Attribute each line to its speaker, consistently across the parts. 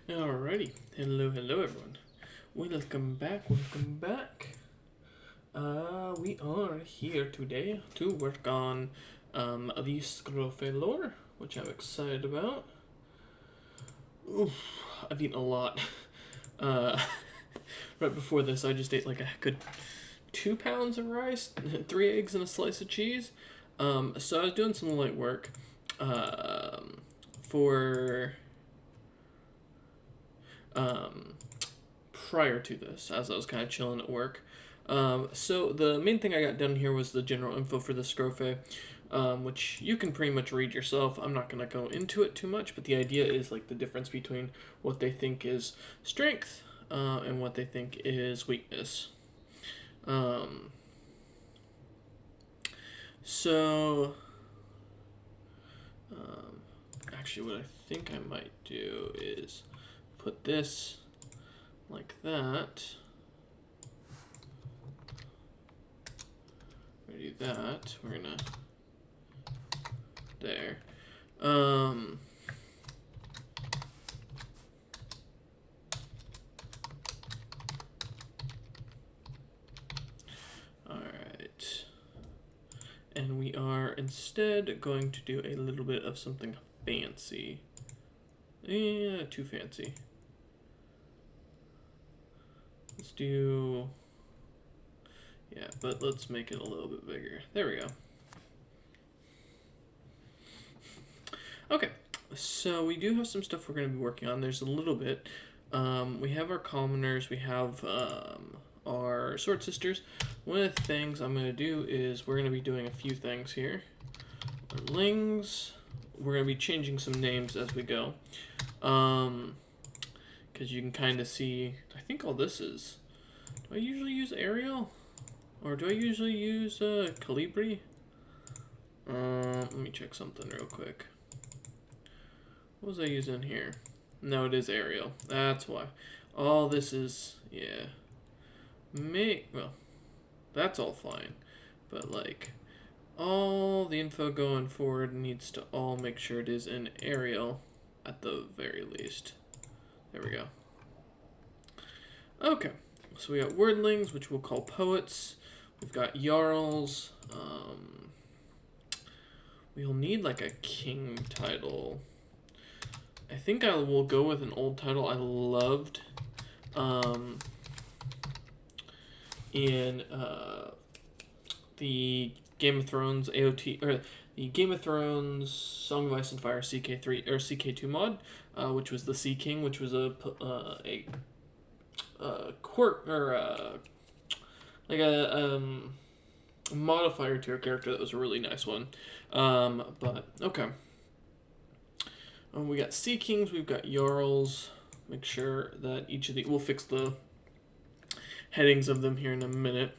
Speaker 1: Alrighty, hello everyone. Welcome back. We are here today to work on the Scrofe lore, which I'm excited about. Oof, I've eaten a lot. Right before this, I just ate like a good 2 pounds of rice, 3 eggs, and a slice of cheese. So I was doing some light work for prior to this, as I was kind of chilling at work. So the main thing I got done here was the general info for the Scrofe, which you can pretty much read yourself. I'm not going to go into it too much, but the idea is like the difference between what they think is strength and what they think is weakness. Actually, what I think I might do is put this like that. We do that. We're gonna there. All right. And we are instead going to do a little bit of something fancy. Yeah, too fancy. Let's do... Yeah, but let's make it a little bit bigger. There we go. Okay, so we do have some stuff we're going to be working on. There's a little bit. We have our commoners. We have our sword sisters. One of the things I'm going to do is we're going to be doing a few things here. Our lings. We're going to be changing some names as we go. Because you can kind of see, I think all this is, do I usually use Ariel? Or do I usually use Calibri? Let me check something real quick. What was I using here? No, it is Ariel. That's why. All this is, yeah. Well, that's all fine. But like, all the info going forward needs to all make sure it is in Ariel at the very least. There we go. Okay, so we got wordlings, which we'll call poets. We've got Jarls. We'll need like a king title. I think I will go with an old title I loved in the Game of Thrones AOT, or the Game of Thrones Song of Ice and Fire CK3 or CK2 mod, which was the Sea King, which was a court or like a modifier to your character that was a really nice one. But okay. We got Sea Kings, we've got Jarls. Make sure that each of the... We'll fix the headings of them here in a minute.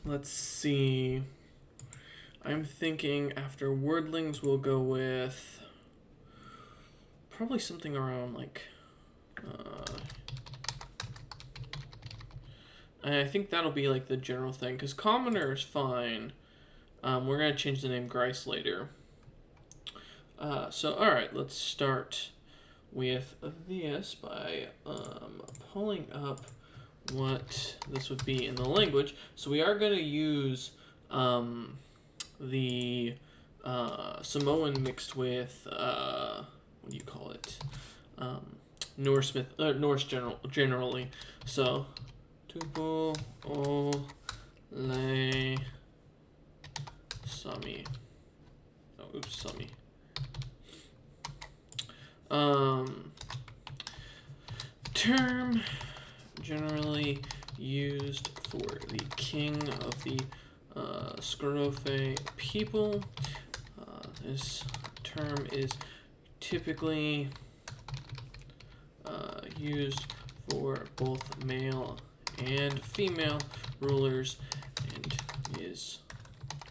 Speaker 1: Let's see. I'm thinking after wordlings we'll go with probably something around like... I think that'll be like the general thing, because commoner is fine. We're going to change the name Grice later. So, alright, let's start with this by pulling up what this would be in the language. So we are going to use the Samoan mixed with, what do you call it? Norse generally. So, Tupo o le Sami. Oh, oops, Sami. Term generally used for the king of the Scrofe people. This term is typically used for both male and female rulers and is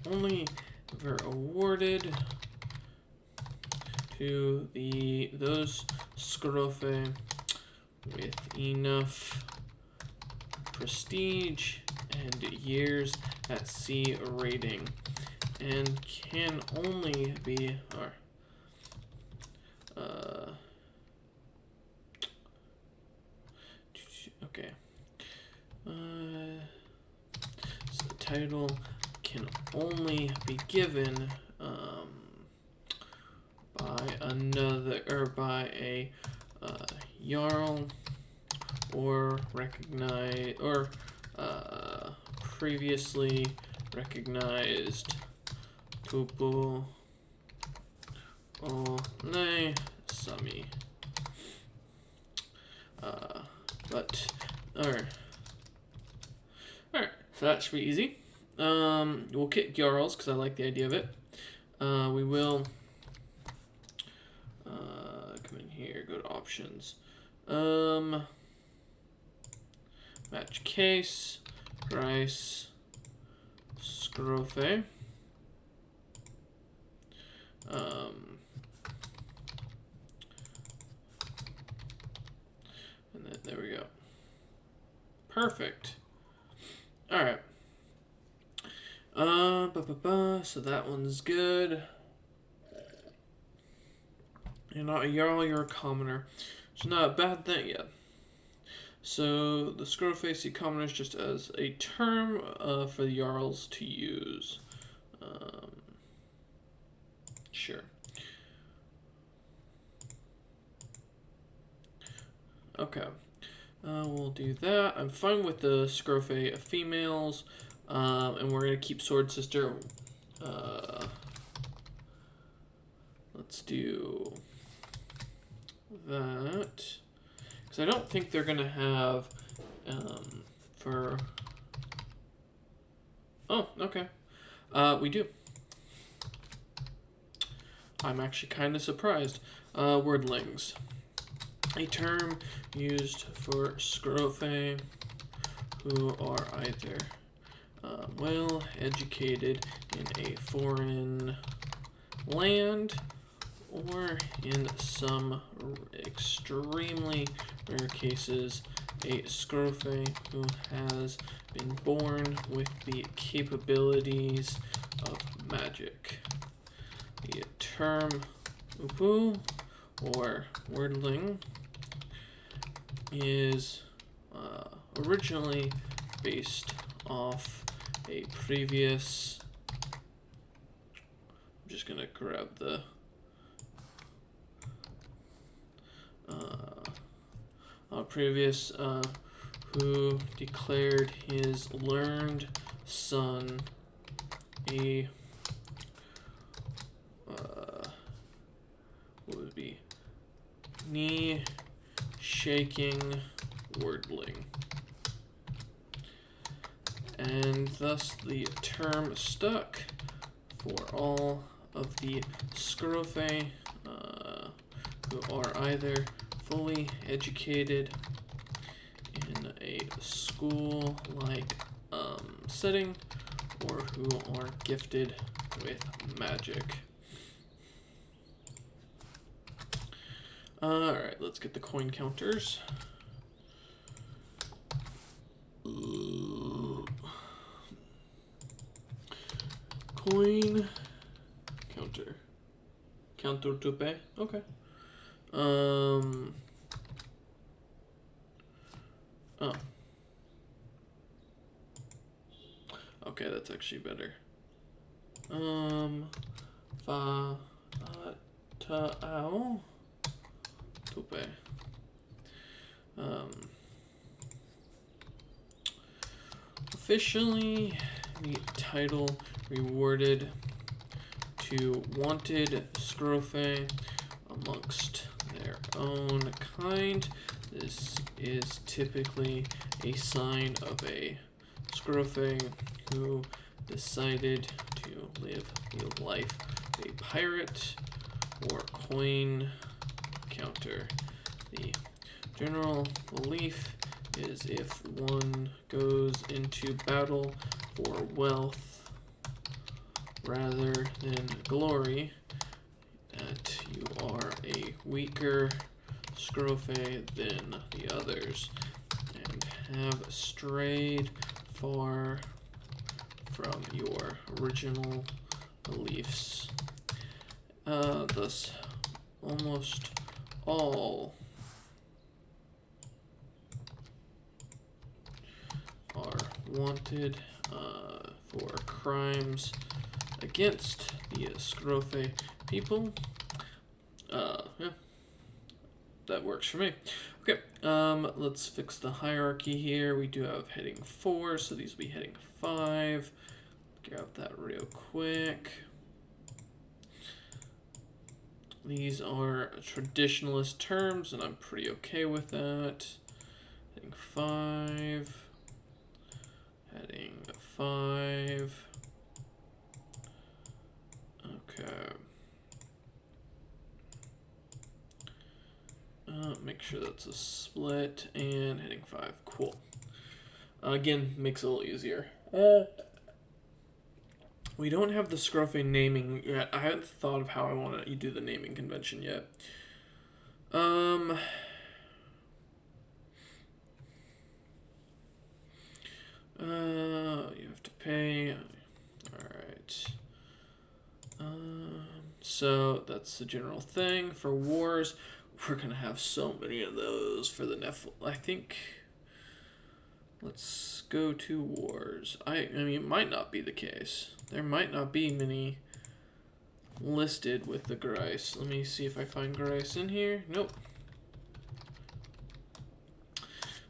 Speaker 1: only ever awarded to those Scrofe with enough prestige and years at sea rating, and can only be title can only be given by another or by a Jarl or recognize or previously recognized tupu ole sami. But alright, so that should be easy. We'll kick Jarls because I like the idea of it. We will come in here, go to options. Match case, price, Scrofe. And then there we go. Perfect. All right. So that one's good. You're not a Jarl, you're a commoner. It's not a bad thing yet. So the Scrofe see commoners just as a term for the Jarls to use. Sure. Okay. We'll do that. I'm fine with the Scrofe females. And we're going to keep Sword Sister. Let's do that. Because I don't think they're going to have for... Oh, okay. We do. I'm actually kind of surprised. Wordlings. A term used for Scrofe who are either well educated in a foreign land or in some extremely rare cases a Scrofe who has been born with the capabilities of magic. The term upu or wordling is originally based off a previous... I'm just gonna grab the previous who declared his learned son a what would be knee shaking wordling, and thus the term stuck for all of the Scrofe who are either fully educated in a school-like setting or who are gifted with magic. Alright, let's get the coin counters. Coin counter. Counter to pay? Okay. Oh. Okay, that's actually better. Fa ta ow tupe. Officially, the title rewarded to wanted Scrofe amongst their own kind. This is typically a sign of a Scrofe who decided to live the life of a pirate or coin counter. The general belief is if one goes into battle for wealth rather than glory, that you are a weaker Scrofe than the others and have strayed far from your original beliefs. Thus, almost all are wanted for crimes against the Scrofe people. Yeah, that works for me. Okay, let's fix the hierarchy here. We do have heading 4, so these will be heading 5. Grab that real quick. These are traditionalist terms, and I'm pretty okay with that. Heading 5. Heading 5. Okay. Make sure that's a split, and heading 5. Cool. Again, makes it a little easier. We don't have the Scrofe naming yet. I haven't thought of how I want to do the naming convention yet. You have to pay. Alright. So that's the general thing. For wars, we're going to have so many of those for the Nephilim. I think... Let's go to wars. I mean, it might not be the case. There might not be many listed with the Grice. Let me see if I find Grice in here. Nope.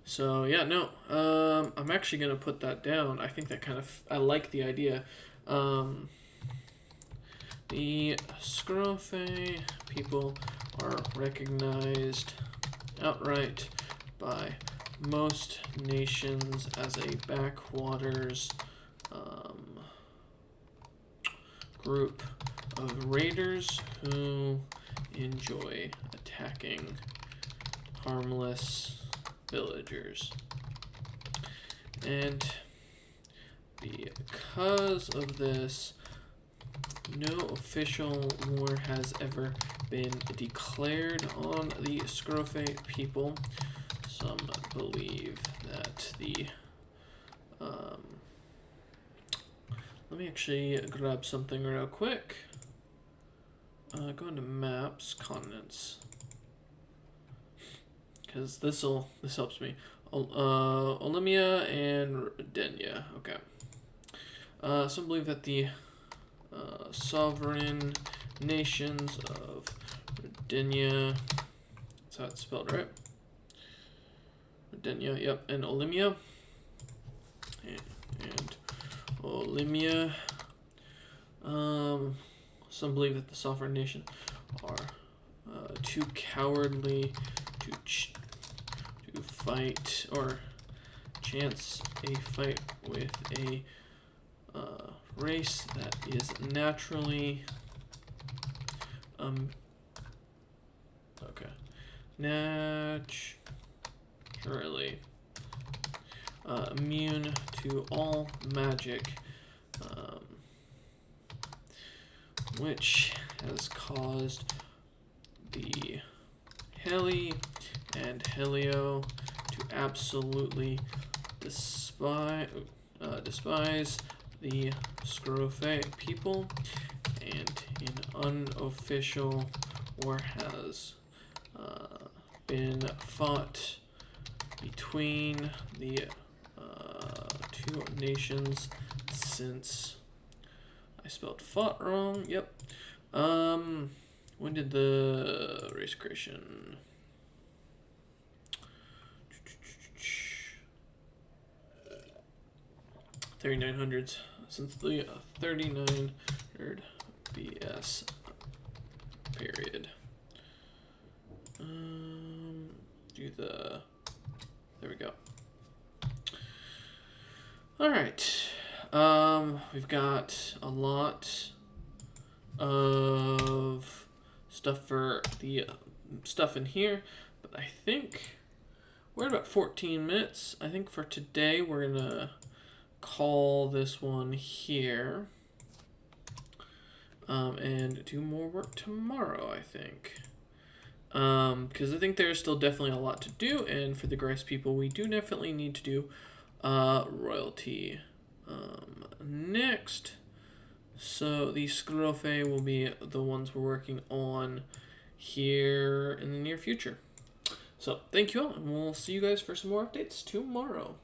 Speaker 1: So, yeah, no. I'm actually going to put that down. I think that kind of... I like the idea. The Scrofe people are recognized outright by most nations as a backwaters group of raiders who enjoy attacking harmless villagers. And because of this, no official war has ever been declared on the Scrofe people. Some believe that the... let me actually grab something real quick. Go into maps, continents. Because this helps me. Olympia and Redenia. Okay. Some believe that the sovereign nations of Redenia, that's how it's spelled, right? Redenia, yep, and Olympia. And Olympia. Some believe that the sovereign nation are too cowardly to fight or chance a fight with a race that is naturally naturally immune to all magic, which has caused the Heli and Helio to absolutely despise the Scrofe people, and an unofficial war has been fought between the two nations since... I spelled fought wrong. Yep. When did the race creation? 3900s. Since the 3900 BS period. There we go. All right. We've got a lot of stuff for the stuff in here, but I think we're at about 14 minutes. I think for today we're gonna call this one here, and do more work tomorrow, I think. Because I think there's still definitely a lot to do, and for the Grice people, we do definitely need to do royalty next. So the Scrofe will be the ones we're working on here in the near future. So thank you all, and we'll see you guys for some more updates tomorrow.